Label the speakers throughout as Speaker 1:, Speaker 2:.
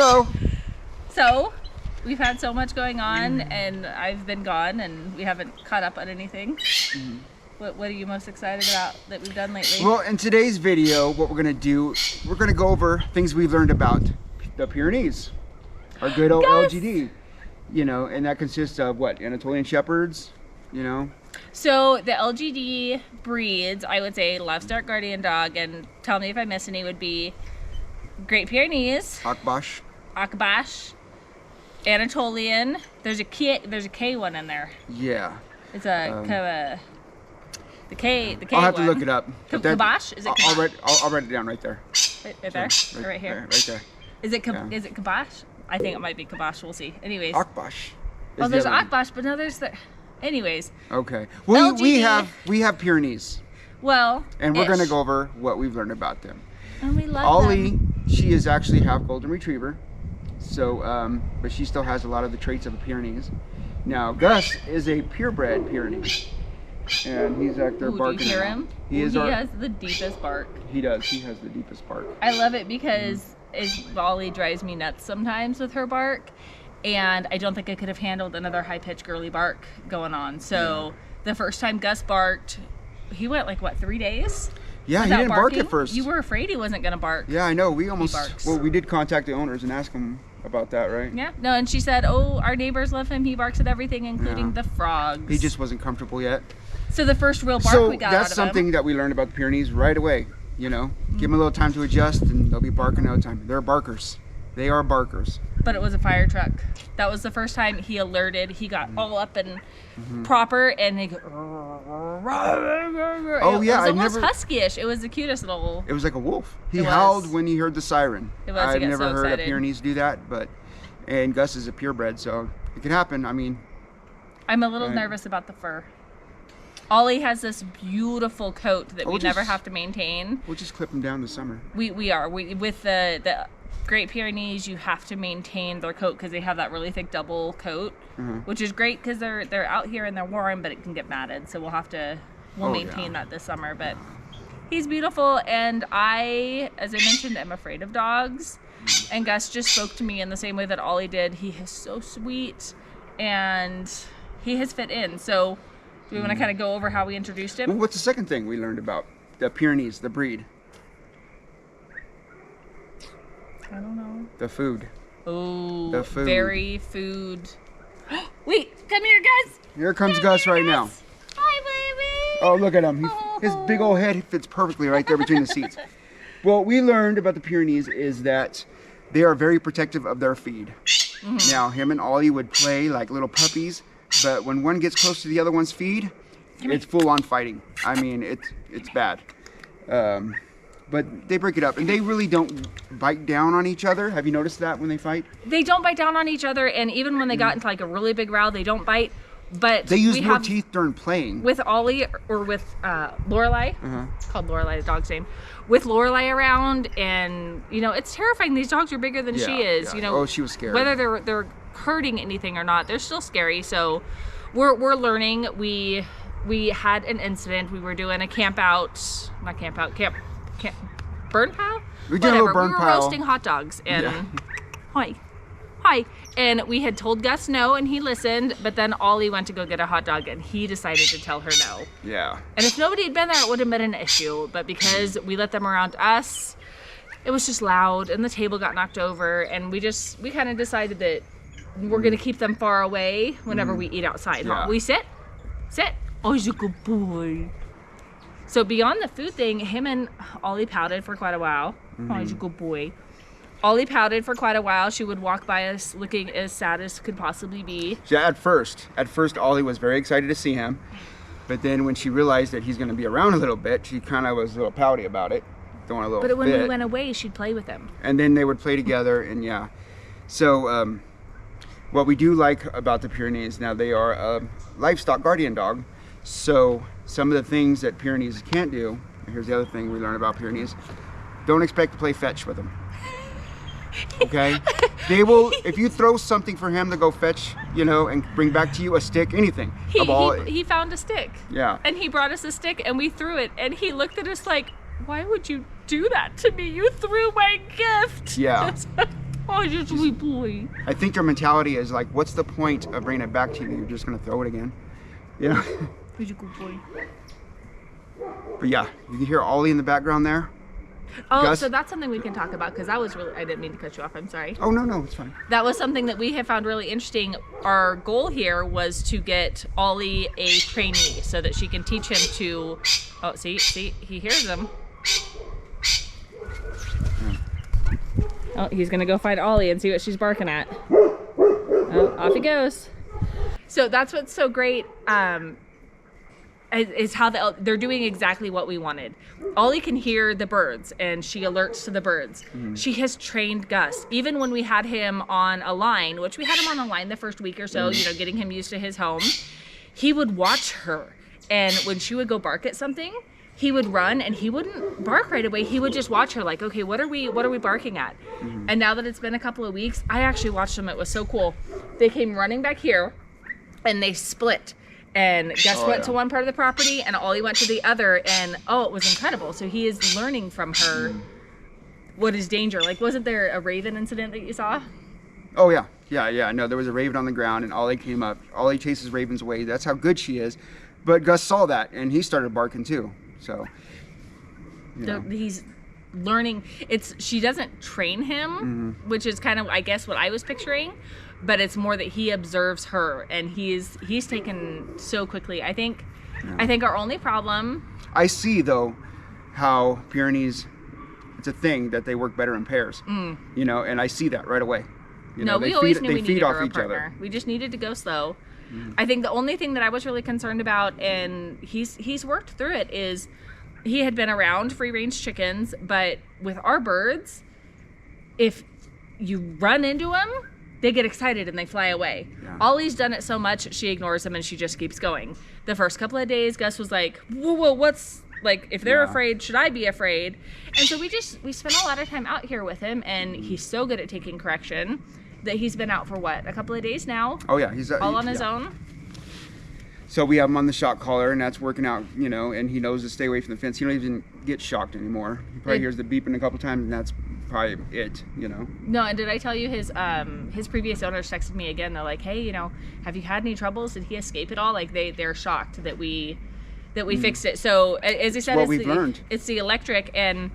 Speaker 1: Hello.
Speaker 2: So, we've had so much going on, and I've been gone, and we haven't caught up on anything. What are you most excited about that we've done lately?
Speaker 1: Well, in today's video, what we're gonna do, we're gonna go over things we've learned about the Pyrenees, our good old LGD. You know, and that consists of what? Anatolian Shepherds, you know?
Speaker 2: So the LGD breeds, I would say livestock guardian dog, and tell me if I miss any, would be Great Pyrenees,
Speaker 1: Akbash,
Speaker 2: Anatolian. There's a K one in there.
Speaker 1: Yeah.
Speaker 2: It's a the K
Speaker 1: I'll have
Speaker 2: one.
Speaker 1: to look it up.
Speaker 2: Kabash? Is it Kabash?
Speaker 1: I'll write it down right there.
Speaker 2: Right there?
Speaker 1: So,
Speaker 2: Right here?
Speaker 1: Right there.
Speaker 2: Is it Kabash? I think it might be Kabash. We'll see. Anyways.
Speaker 1: Akbash.
Speaker 2: Oh, there's Akbash, but no, there's the. Anyways.
Speaker 1: Okay. Well, we have Pyrenees.
Speaker 2: Well.
Speaker 1: And we're gonna go over what we've learned about them.
Speaker 2: And we love
Speaker 1: Ollie,
Speaker 2: them.
Speaker 1: she is actually half golden retriever, so but she still has a lot of the traits of a Pyrenees. Now Gus is a purebred Pyrenees, and he's out there barking.
Speaker 2: Do you hear him? He has the deepest bark.
Speaker 1: He does. He has the deepest bark.
Speaker 2: I love it because Ollie drives me nuts sometimes with her bark, and I don't think I could have handled another high-pitched girly bark going on. So the first time Gus barked, he went like what, 3 days?
Speaker 1: Yeah, he didn't bark at first.
Speaker 2: You were afraid he wasn't gonna bark.
Speaker 1: Yeah, I know. We did contact the owners and ask them about that, right?
Speaker 2: Yeah. No, and she said, "Oh, our neighbors love him. He barks at everything, including the frogs."
Speaker 1: He just wasn't comfortable yet.
Speaker 2: So the first real bark we got out of him.
Speaker 1: That's something that we learned about the Pyrenees right away. You know, give them a little time to adjust, and they'll be barking all the time. They're barkers. They are barkers.
Speaker 2: But it was a fire truck. That was the first time he alerted. He got all up and proper, and he go.
Speaker 1: Oh yeah,
Speaker 2: it was almost husky-ish. It was the cutest little.
Speaker 1: It was like a wolf. He howled when he heard the siren.
Speaker 2: It was.
Speaker 1: I've never heard a Pyrenees do that, and Gus is a purebred, so it could happen. I mean,
Speaker 2: I'm a little nervous about the fur. Ollie has this beautiful coat that we never have to maintain.
Speaker 1: We'll just clip him down this summer.
Speaker 2: We with the Great Pyrenees, you have to maintain their coat because they have that really thick double coat, which is great because they're out here and they're warm, but it can get matted. So we'll maintain that this summer. But he's beautiful, and I, as I mentioned, am afraid of dogs. And Gus just spoke to me in the same way that Ollie did. He is so sweet, and he has fit in. So do we want to kind of go over how we introduced him?
Speaker 1: Well, what's the second thing we learned about the Pyrenees, the breed?
Speaker 2: I don't know.
Speaker 1: The food.
Speaker 2: Oh,
Speaker 1: the food.
Speaker 2: Very food. Wait, come here, Gus.
Speaker 1: Here comes Gus right now.
Speaker 2: Hi, baby.
Speaker 1: Oh, look at him. His big old head fits perfectly right there between the seats. What we learned about the Pyrenees is that they are very protective of their feed. Now, him and Ollie would play like little puppies, but when one gets close to the other one's feed, it's full-on fighting. I mean, it's bad. But they break it up, and they really don't bite down on each other. Have you noticed that when they fight?
Speaker 2: They don't bite down on each other, and even when they got into like a really big row, they don't bite. But
Speaker 1: they use more teeth during playing.
Speaker 2: With Ollie or with Lorelai, it's called Lorelai, the dog's name. With Lorelai around, and you know, it's terrifying. These dogs are bigger than she is.
Speaker 1: Yeah.
Speaker 2: You know,
Speaker 1: she was scary.
Speaker 2: Whether they're hurting anything or not, they're still scary. So we're learning. We had an incident. We were doing a camp burn pile?
Speaker 1: We did a little burn
Speaker 2: pile. We were roasting hot dogs, and hi. And we had told Gus no, and he listened, but then Ollie went to go get a hot dog, and he decided to tell her no.
Speaker 1: Yeah.
Speaker 2: And if nobody had been there, it would have been an issue, but because we let them around us, it was just loud, and the table got knocked over, and we kind of decided that we're going to keep them far away whenever we eat outside.
Speaker 1: Yeah.
Speaker 2: We sit. Oh, you're a good boy. So beyond the food thing, him and Ollie pouted for quite a while. Oh, he's a good boy. Ollie pouted for quite a while. She would walk by us looking as sad as could possibly be.
Speaker 1: Yeah, at first Ollie was very excited to see him. But then when she realized that he's going to be around a little bit, she kind of was a little pouty about it.
Speaker 2: But when we went away, she'd play with him.
Speaker 1: And then they would play together, and yeah. So what we do like about the Pyrenees, now they are a livestock guardian dog. So some of the things that Pyrenees can't do, here's the other thing we learned about Pyrenees, don't expect to play fetch with them. Okay? They will, if you throw something for him to go fetch, you know, and bring back to you a stick, anything.
Speaker 2: He found a stick.
Speaker 1: Yeah.
Speaker 2: And he brought us a stick, and we threw it, and he looked at us like, why would you do that to me? You threw my gift.
Speaker 1: Yeah.
Speaker 2: Oh, you're a sweet boy.
Speaker 1: I think your mentality is like, what's the point of bringing it back to you? You're just gonna throw it again, you know?
Speaker 2: He's a good boy.
Speaker 1: But yeah, you can hear Ollie in the background there.
Speaker 2: Oh,
Speaker 1: Gus?
Speaker 2: so that's something we can talk about because that was really, I didn't mean to cut you off, I'm sorry.
Speaker 1: Oh, no, it's fine.
Speaker 2: That was something that we have found really interesting. Our goal here was to get Ollie a trainee so that she can teach him to, oh, see, he hears them. Oh, he's gonna go find Ollie and see what she's barking at. Oh, off he goes. So that's what's so great, is how they're doing exactly what we wanted. Ollie can hear the birds and she alerts to the birds. She has trained Gus. Even when we had him on a line, which we had him on a line the first week or so, you know, getting him used to his home, he would watch her. And when she would go bark at something, he would run and he wouldn't bark right away. He would just watch her like, okay, what are we barking at? And now that it's been a couple of weeks, I actually watched them. It was so cool. They came running back here and they split. And Gus went to one part of the property and Ollie went to the other, and it was incredible. So he is learning from her what is danger. Like, wasn't there a raven incident that you saw?
Speaker 1: Oh yeah. No, there was a raven on the ground and Ollie came up. Ollie chases ravens away. That's how good she is. But Gus saw that and he started barking too. So, you know.
Speaker 2: He's learning. She doesn't train him, which is kind of, I guess, what I was picturing. But it's more that he observes her, and he's taken so quickly. I think our only problem.
Speaker 1: I see though how Pyrenees, it's a thing that they work better in pairs. You know, and I see that right away. You know,
Speaker 2: we always knew we needed a partner. We just needed to go slow. I think the only thing that I was really concerned about, and he's worked through it, is he had been around free range chickens, but with our birds, if you run into them, they get excited and they fly away. Ollie's done it so much, she ignores them and she just keeps going. The first couple of days, Gus was like, whoa, what's, like, if they're afraid, should I be afraid? And so we spent a lot of time out here with him, and he's so good at taking correction that he's been out for what, a couple of days now?
Speaker 1: Oh yeah, he's
Speaker 2: all on his own.
Speaker 1: So we have him on the shock collar, and that's working out, you know, and he knows to stay away from the fence. He don't even get shocked anymore. He probably hears the beeping a couple times, and that's probably it, you know. No,
Speaker 2: and did I tell you his previous owners texted me again? They're like, hey, you know, have you had any troubles? Did he escape at all? Like they're shocked that we fixed it. So as I said, it's the electric, and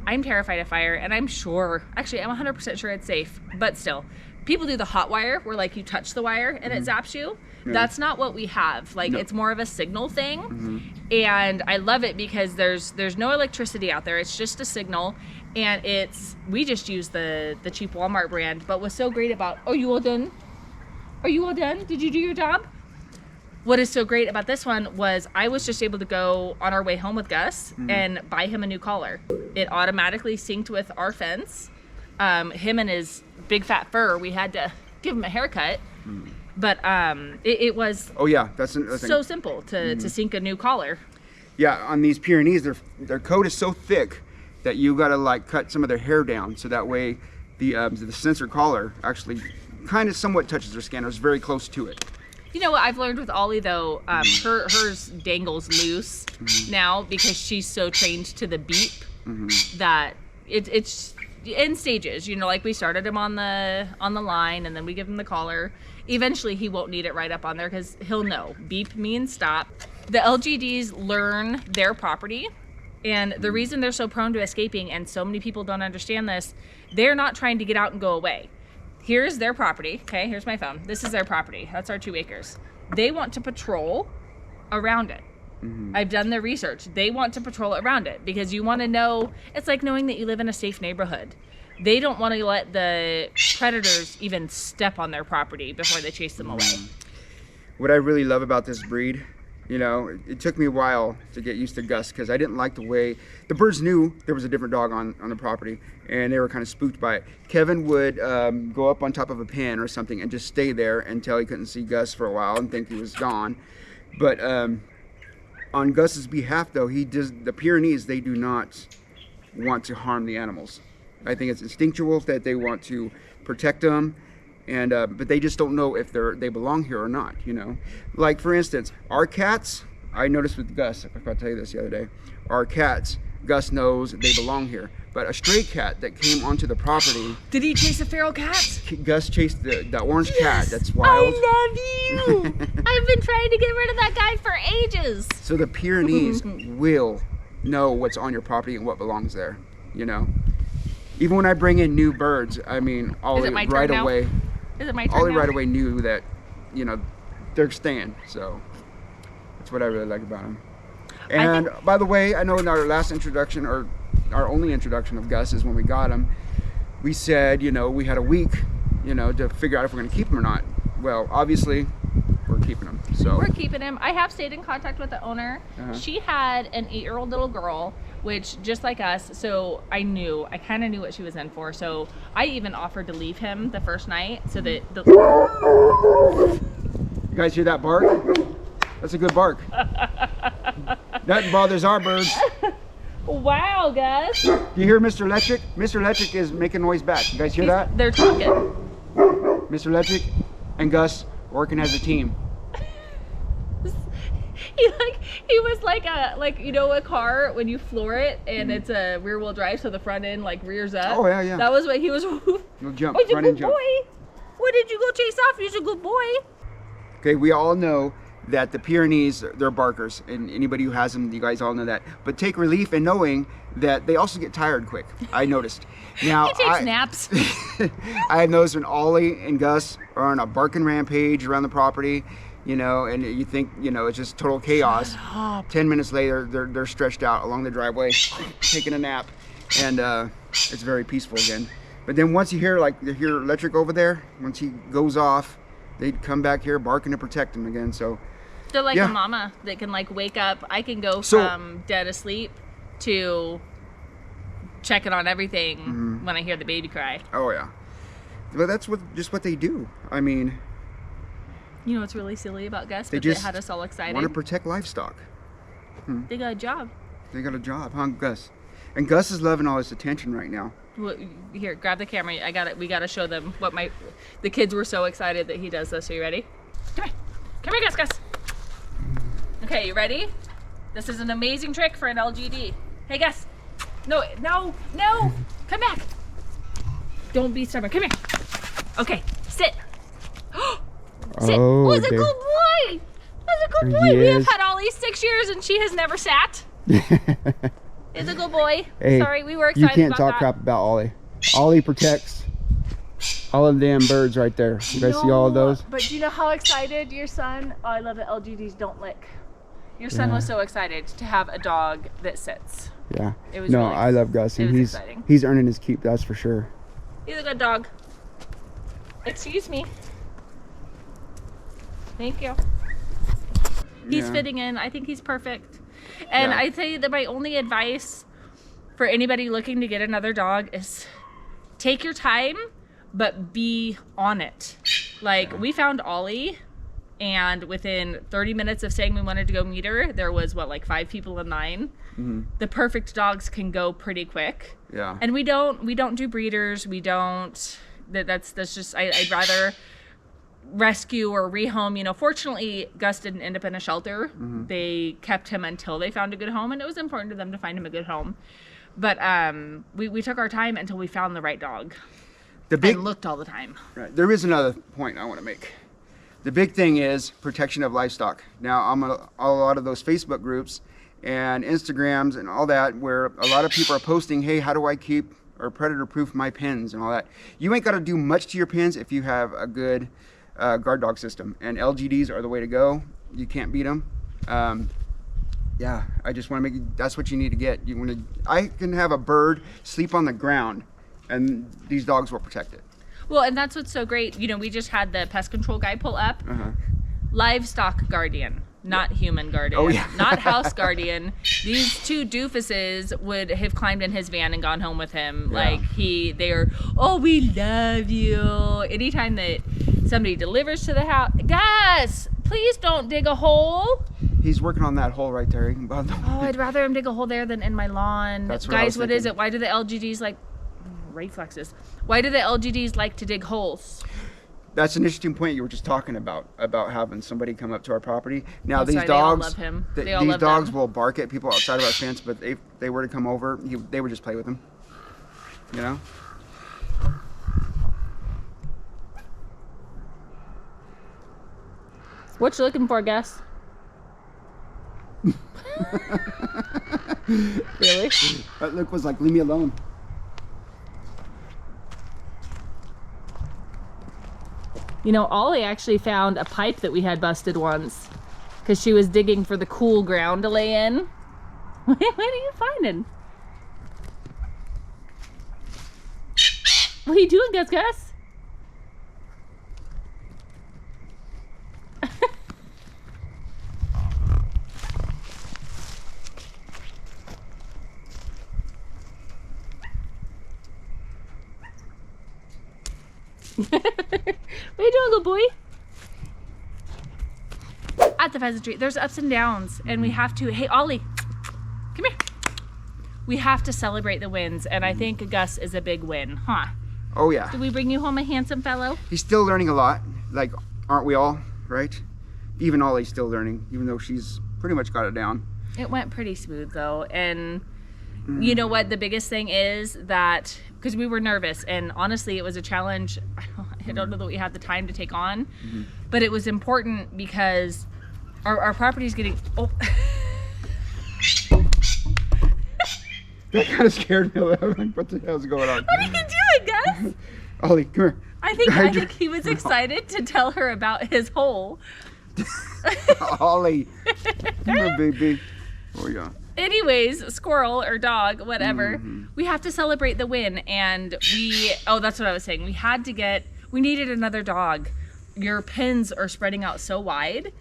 Speaker 2: I'm terrified of fire, and I'm 100% sure it's safe, but still. People do the hot wire where like you touch the wire and it zaps you. That's not what we have. Like it's more of a signal thing. And I love it because there's no electricity out there. It's just a signal, and we just use the cheap Walmart brand. But what's so great about, are you all done? Are you all done? Did you do your job? What is so great about this one was I was just able to go on our way home with Gus and buy him a new collar. It automatically synced with our fence. Him and his big fat fur, we had to give him a haircut. But it was
Speaker 1: that's
Speaker 2: so simple to sync a new collar.
Speaker 1: Yeah, on these Pyrenees, their coat is so thick that you gotta like cut some of their hair down, so that way the sensor collar actually kind of somewhat touches their skin, or is very close to it.
Speaker 2: You know what I've learned with Ollie though, hers dangles loose now because she's so trained to the beep that it's in stages. You know, like we started him on the line, and then we give him the collar. Eventually he won't need it right up on there because he'll know beep means stop. The LGDs learn their property, and the reason they're so prone to escaping, and so many people don't understand this, they're not trying to get out and go away. Here's their property. Okay, here's my phone. This is their property. That's our 2 acres. They want to patrol around it. I've done the research. They want to patrol around it because you want to know, it's like knowing that you live in a safe neighborhood. They don't want to let the predators even step on their property before they chase them away.
Speaker 1: What I really love about this breed, you know, it took me a while to get used to Gus because I didn't like the way the birds knew there was a different dog on the property, and they were kind of spooked by it. Kevin would go up on top of a pen or something and just stay there until he couldn't see Gus for a while and think he was gone. But on Gus's behalf, though, the Pyrenees, they do not want to harm the animals. I think it's instinctual that they want to protect them, and but they just don't know if they belong here or not, you know. Like, for instance, our cats, I noticed with Gus, I forgot to tell you this the other day, our cats, Gus knows they belong here. But a stray cat that came onto the property.
Speaker 2: Did he chase a feral cat?
Speaker 1: Gus chased the orange cat. That's wild.
Speaker 2: I love you. I've been trying to get rid of that guy for ages.
Speaker 1: So the Pyrenees will know what's on your property and what belongs there. You know, even when I bring in new birds, I mean, Ollie right away.
Speaker 2: Is it my turn
Speaker 1: Ollie
Speaker 2: now?
Speaker 1: right away knew that, you know, they're staying. So that's what I really like about him. And by the way, I know in our last introduction, or our only introduction of Gus is when we got him, we said, you know, we had a week, you know, to figure out if we're going to keep him or not. Well, obviously, we're keeping him. So
Speaker 2: we're keeping him. I have stayed in contact with the owner. She had an 8-year-old little girl, which just like us, so I kind of knew what she was in for. So I even offered to leave him the first night so that
Speaker 1: You guys hear that bark? That's a good bark. That bothers our birds.
Speaker 2: Wow, Gus.
Speaker 1: Do you hear Mr. Electric? Mr. Electric is making noise back. You guys hear that?
Speaker 2: They're talking.
Speaker 1: Mr. Electric and Gus working as a team.
Speaker 2: He was like you know, a car when you floor it and it's a rear wheel drive, so the front end like rears up.
Speaker 1: Oh yeah.
Speaker 2: That was what he was.
Speaker 1: You'll jump.
Speaker 2: He's a
Speaker 1: Front
Speaker 2: good
Speaker 1: end jump.
Speaker 2: boy. What did you go chase off? He's a good boy.
Speaker 1: Okay, we all know that the Pyrenees, they're barkers, and anybody who has them, you guys all know that. But take relief in knowing that they also get tired quick. I noticed. Now
Speaker 2: He takes naps.
Speaker 1: I have noticed when Ollie and Gus are on a barking rampage around the property, you know, and you think, you know, it's just total chaos. 10 minutes later, they're stretched out along the driveway, taking a nap, and it's very peaceful again. But then once you hear Electric over there, once he goes off, they'd come back here barking to protect him again. So
Speaker 2: they're like a mama that can like wake up. I can go from dead asleep to checking on everything when I hear the baby cry.
Speaker 1: Oh yeah, but that's just what they do. I mean,
Speaker 2: you know what's really silly about Gus?
Speaker 1: They
Speaker 2: But
Speaker 1: just
Speaker 2: that had us all excited.
Speaker 1: want to protect livestock.
Speaker 2: They got a job.
Speaker 1: They got a job, huh, Gus? And Gus is loving all his attention right now.
Speaker 2: Well, here, grab the camera. I got it. We got to show them what the kids were so excited that he does this. Are you ready? Come here, Gus. Okay, you ready? This is an amazing trick for an LGD. Hey, Gus. No. Come back. Don't be stubborn. Come here. Okay, sit. Sit. Oh, it's a good boy. That's a good boy. We have had Ollie 6 years and she has never sat. It's a good boy.
Speaker 1: Hey,
Speaker 2: sorry, we were excited about that.
Speaker 1: You can't talk crap about Ollie. Ollie protects all of the damn birds right there. You guys see all of those?
Speaker 2: But do you know how excited your son, oh, I love it, LGDs don't lick. Your son was so excited to have a dog that sits.
Speaker 1: Yeah.
Speaker 2: It was
Speaker 1: I love Gus, and
Speaker 2: exciting.
Speaker 1: He's earning his keep, that's for sure.
Speaker 2: He's a good dog. Excuse me. Thank you. He's fitting in. I think he's perfect. And I'd say that my only advice for anybody looking to get another dog is take your time, but be on it. Like, we found Ollie, and within 30 minutes of saying we wanted to go meet her, there was, 5 people in line. The perfect dogs can go pretty quick.
Speaker 1: Yeah.
Speaker 2: And we don't do breeders. We don't, that's just, I'd rather rescue or rehome. You know, fortunately Gus didn't end up in a shelter. They kept him until they found a good home, and it was important to them to find him a good home. But we took our time until we found the right dog. And looked all the time.
Speaker 1: Right. There is another point I want to make. The big thing is protection of livestock. Now, I'm a lot of those Facebook groups and Instagrams and all that, where a lot of people are posting, hey, how do I keep or predator proof my pens and all that. You ain't got to do much to your pens if you have a good guard dog system, and LGDs are the way to go. You can't beat them. Yeah, I just want to make that's what you need to get. I can have a bird sleep on the ground, and these dogs will protect it.
Speaker 2: Well, and that's what's so great. You know, we just had the pest control guy pull up. Livestock guardian, not human guardian.
Speaker 1: Oh, yeah.
Speaker 2: Not house guardian. These two doofuses would have climbed in his van and gone home with him.
Speaker 1: Yeah.
Speaker 2: Like they are, oh, we love you. Anytime that somebody delivers to the house, guys, please don't dig a hole.
Speaker 1: He's working on that hole right there.
Speaker 2: Oh, I'd rather him dig a hole there than in my lawn.
Speaker 1: That's what
Speaker 2: Guys,
Speaker 1: I was
Speaker 2: what is it? Why do the LGDs like reflexes? Why do the LGDs like to dig holes?
Speaker 1: That's an interesting point you were just talking about having somebody come up to our property. Now these
Speaker 2: They all
Speaker 1: dogs,
Speaker 2: love him.
Speaker 1: these dogs will bark at people outside of our fence, but if they were to come over, they would just play with them. You know.
Speaker 2: What you looking for, Gus? Really?
Speaker 1: That look was like, leave me alone.
Speaker 2: You know, Ollie actually found a pipe that we had busted once because she was digging for the cool ground to lay in. What are you finding? What are you doing, Gus Gus? What are you doing, good boy? At the pheasantry, there's ups and downs, and we have to. Hey, Ollie, come here. We have to celebrate the wins, and I think Gus is a big win, huh?
Speaker 1: Oh yeah.
Speaker 2: Did we bring you home a handsome fellow?
Speaker 1: He's still learning a lot. Like, aren't we all? Right? Even Ollie's still learning, even though she's pretty much got it down.
Speaker 2: It went pretty smooth though, and you know what? The biggest thing is that because we were nervous, and honestly, it was a challenge. I don't know that we had the time to take on, but it was important because our property's getting. Oh.
Speaker 1: That kind of scared me. Like, what the hell's going on?
Speaker 2: What are you doing, Gus?
Speaker 1: Ollie, come here.
Speaker 2: I think he was excited to tell her about his hole.
Speaker 1: Ollie, come here, baby. Oh yeah.
Speaker 2: Anyways, squirrel or dog, whatever, we have to celebrate the win, and that's what I was saying. We needed another dog. Your pins are spreading out so wide,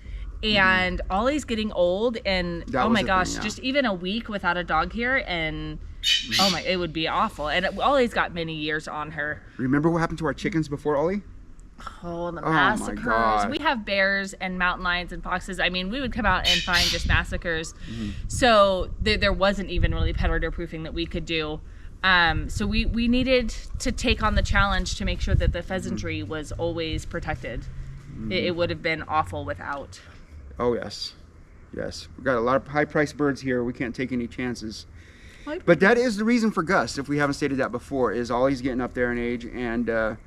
Speaker 2: and Ollie's getting old, and oh my gosh, just even a week without a dog here, and it would be awful. And Ollie's got many years on her.
Speaker 1: Remember what happened to our chickens before, Ollie?
Speaker 2: Oh, the massacres.
Speaker 1: My God.
Speaker 2: We have bears and mountain lions and foxes. I mean, we would come out and find just massacres. So there wasn't even really predator proofing that we could do. So we needed to take on the challenge to make sure that the pheasantry was always protected. It would have been awful without.
Speaker 1: Oh, yes. Yes. We've got a lot of high-priced birds here. We can't take any chances. But that is the reason for Gus, if we haven't stated that before, is Ollie's getting up there in age, and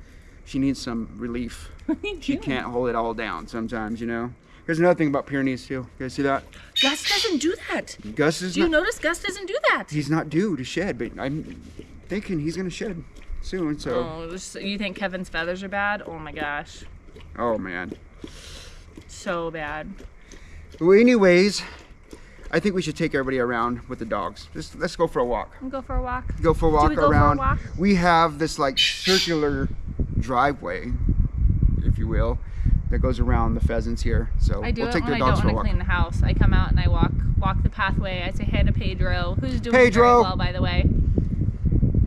Speaker 1: she needs some relief. She can't hold it all down sometimes, you know. Here's another thing about Pyrenees, too. You guys see that?
Speaker 2: Gus doesn't do that.
Speaker 1: Do
Speaker 2: you notice Gus doesn't do that?
Speaker 1: He's not due to shed, but I'm thinking he's going to shed soon, so.
Speaker 2: Oh, you think Kevin's feathers are bad? Oh, my gosh.
Speaker 1: Oh, man.
Speaker 2: So bad.
Speaker 1: Well, anyways, I think we should take everybody around with the dogs. Let's go for a walk.
Speaker 2: Go for a walk.
Speaker 1: Go for a walk
Speaker 2: Do we go
Speaker 1: around.
Speaker 2: For a walk?
Speaker 1: We have this like circular driveway, if you will, that goes around the pheasants here. So we'll take their dogs for a walk. I don't want to clean
Speaker 2: the house. I come out and I walk the pathway. I say hey to Pedro, who's doing very well, by the way.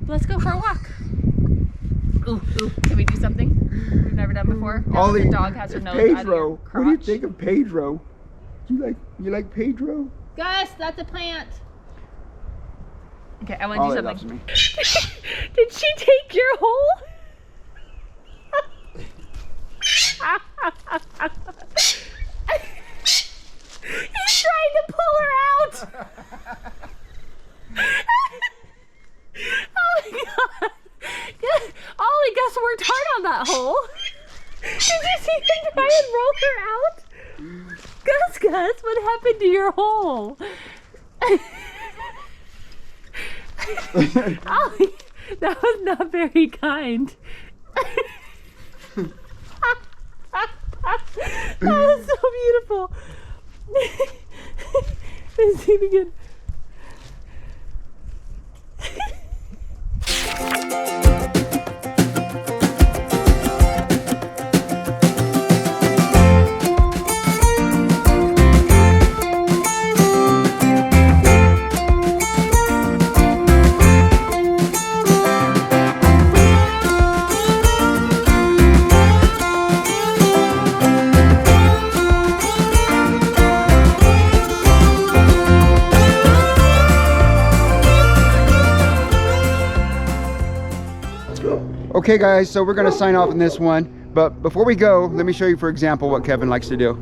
Speaker 2: Let's go for a walk. Ooh, can we do something we've never done before?
Speaker 1: Ollie,
Speaker 2: the dog has her nose
Speaker 1: Pedro.
Speaker 2: out of your crotch.
Speaker 1: What do you think of Pedro? You like Pedro?
Speaker 2: Gus, that's a plant. Okay, I want to do something.
Speaker 1: Loves me.
Speaker 2: Did she take your hole? He's trying to pull her out. Oh my god. Ollie, Gus worked hard on that hole. Did you see him try and roll her out? Gus, what happened to your hole? Ollie, that was not very kind. That was so beautiful. Let's see it again.
Speaker 1: Okay guys, so we're gonna sign off on this one, But before we go, let me show you, for example, what Kevin likes to do.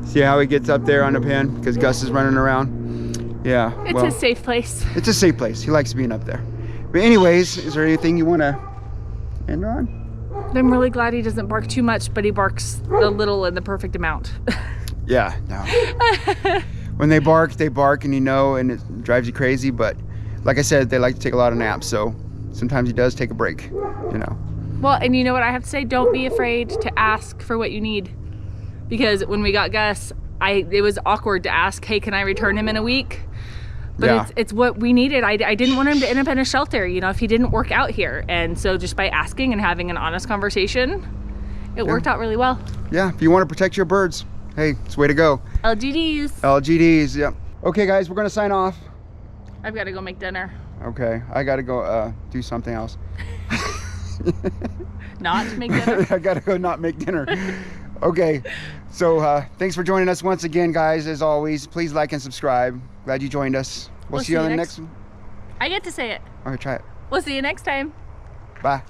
Speaker 1: See how he gets up there on the pen because Gus is running around? Yeah.
Speaker 2: It's a safe place.
Speaker 1: It's a safe place. He likes being up there. But anyways, is there anything you want to end on?
Speaker 2: I'm really glad he doesn't bark too much, but he barks a little in the perfect amount.
Speaker 1: Yeah, no. When they bark, and you know, and it drives you crazy. But like I said, they like to take a lot of naps, so sometimes he does take a break, you know.
Speaker 2: Well, and you know what I have to say? Don't be afraid to ask for what you need. Because when we got Gus, it was awkward to ask, hey, can I return him in a week? But
Speaker 1: yeah.
Speaker 2: it's what we needed. I didn't want him to end up in a shelter, you know, if he didn't work out here. And so just by asking and having an honest conversation, it worked out really well.
Speaker 1: Yeah, if you want to protect your birds, hey, it's the way to go.
Speaker 2: LGDs.
Speaker 1: LGDs, yep. Okay, guys, we're going to sign off.
Speaker 2: I've got to go make dinner.
Speaker 1: Okay, I got to go do something else.
Speaker 2: Not make dinner?
Speaker 1: I got to go not make dinner. Okay, so thanks for joining us once again, guys. As always, please like and subscribe. Glad you joined us. We'll see you on the next one.
Speaker 2: I get to say it.
Speaker 1: All right, try it.
Speaker 2: We'll see you next time.
Speaker 1: Bye.